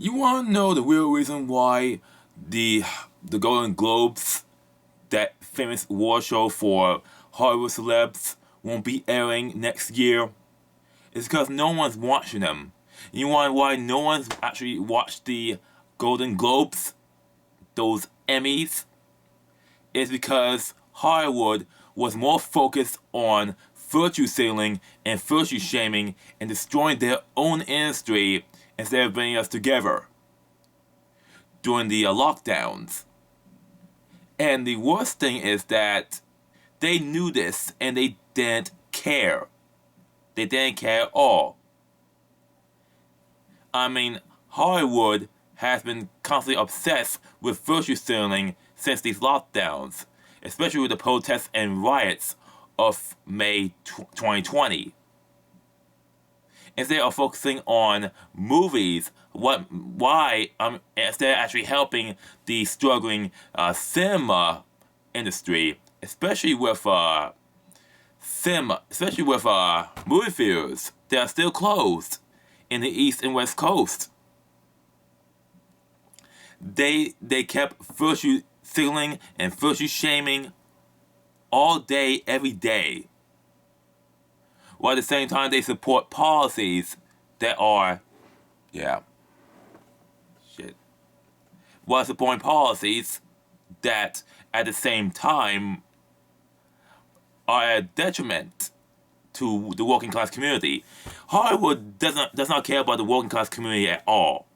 You want to know the real reason why the the Golden Globes, that famous award show for Hollywood celebs, won't be airing next year? It's because no one's watching them. You want why no one's actually watched the Golden Globes, those Emmys? It's because Hollywood was more focused on virtue signaling and virtue shaming and destroying their own industry instead of bringing us together during the lockdowns. And the worst thing is that they knew this and they didn't care. They didn't care at all. I mean, Hollywood has been constantly obsessed with virtue signaling since these lockdowns, especially with the protests and riots of May 2020. Instead of focusing on movies, instead of actually helping the struggling cinema industry, especially with movie theaters that are still closed in the East and West Coast. They kept virtue signaling and virtue shaming all day, every day, while at the same time they support policies that are, yeah, shit. While supporting policies that at the same time are a detriment to the working class community. Hollywood does not care about the working class community at all.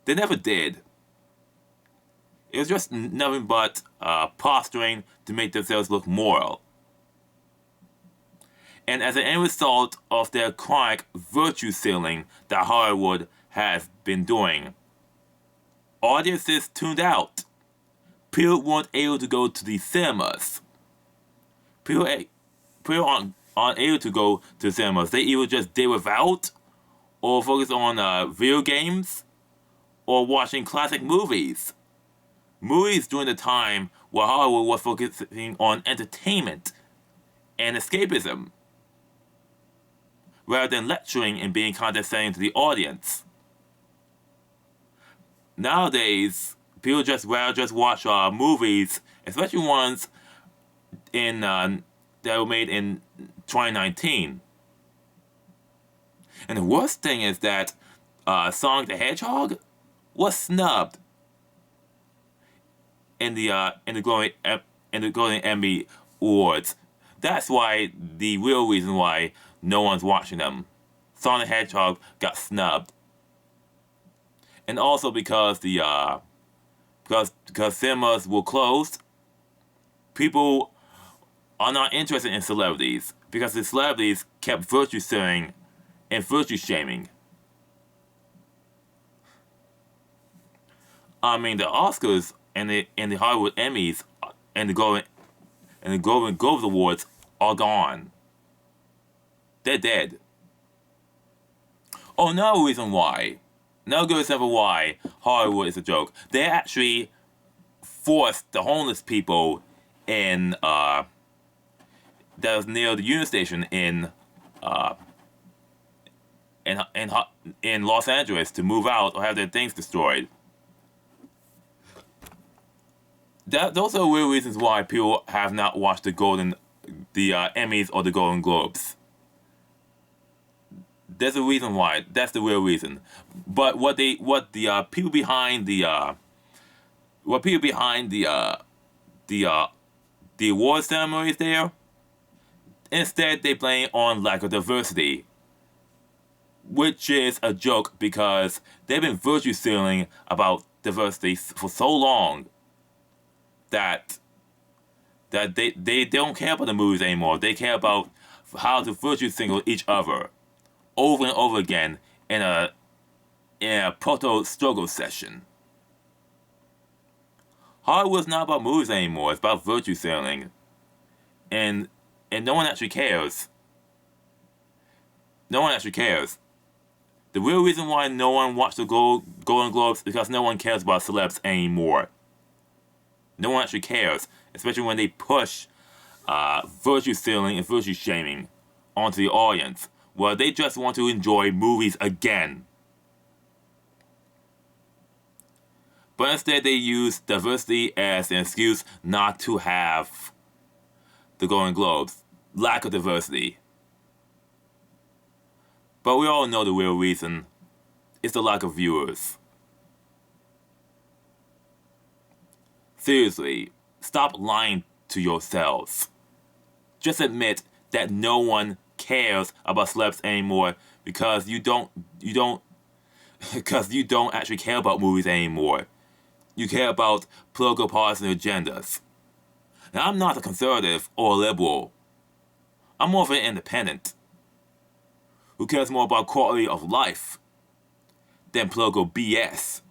They never did. It was just nothing but posturing to make themselves look moral. And as an end result of their chronic virtue signaling that Hollywood has been doing, audiences tuned out. People weren't able to go to the cinemas. People aren't able to go to the cinemas. They either just did without, or focus on video games, or watching classic movies. Movies during the time where Hollywood was focusing on entertainment and escapism, rather than lecturing and being condescending to the audience. Nowadays, people rather just watch movies, especially ones that were made in 2019. And the worst thing is that Sonic the Hedgehog was snubbed in the Golden Emmy Awards. That's why the real reason why no one's watching them. Sonic the Hedgehog got snubbed, and also because because cinemas were closed, people are not interested in celebrities because the celebrities kept virtue signaling and virtue shaming. I mean, the Oscars and the Hollywood Emmys and the Golden Globes Awards are gone. They're dead. Oh, another reason why. Another good example why Hollywood is a joke. They actually forced the homeless people that was near the Union Station in Los Angeles to move out or have their things destroyed. Those are real reasons why people have not watched the Emmys or the Golden Globes. There's a reason why. That's the real reason. But what the people behind the award ceremonies there, instead they blame on lack of diversity, which is a joke because they've been virtue signaling about diversity for so long that they don't care about the movies anymore. They care about how to virtue signal each other over and over again in a proto-struggle session. Hollywood's not about movies anymore. It's about virtue signaling, and no one actually cares. No one actually cares. The real reason why no one watched the Golden Globes is because no one cares about celebs anymore. No one actually cares, especially when they push virtue signaling and virtue shaming onto the audience. Well, they just want to enjoy movies again. But instead they use diversity as an excuse not to have the Golden Globes. Lack of diversity. But we all know the real reason. It's the lack of viewers. Seriously, stop lying to yourselves. Just admit that no one cares about celebs anymore because you don't actually care about movies anymore. You care about political partisan agendas. Now, I'm not a conservative or a liberal. I'm more of an independent who cares more about quality of life than political BS.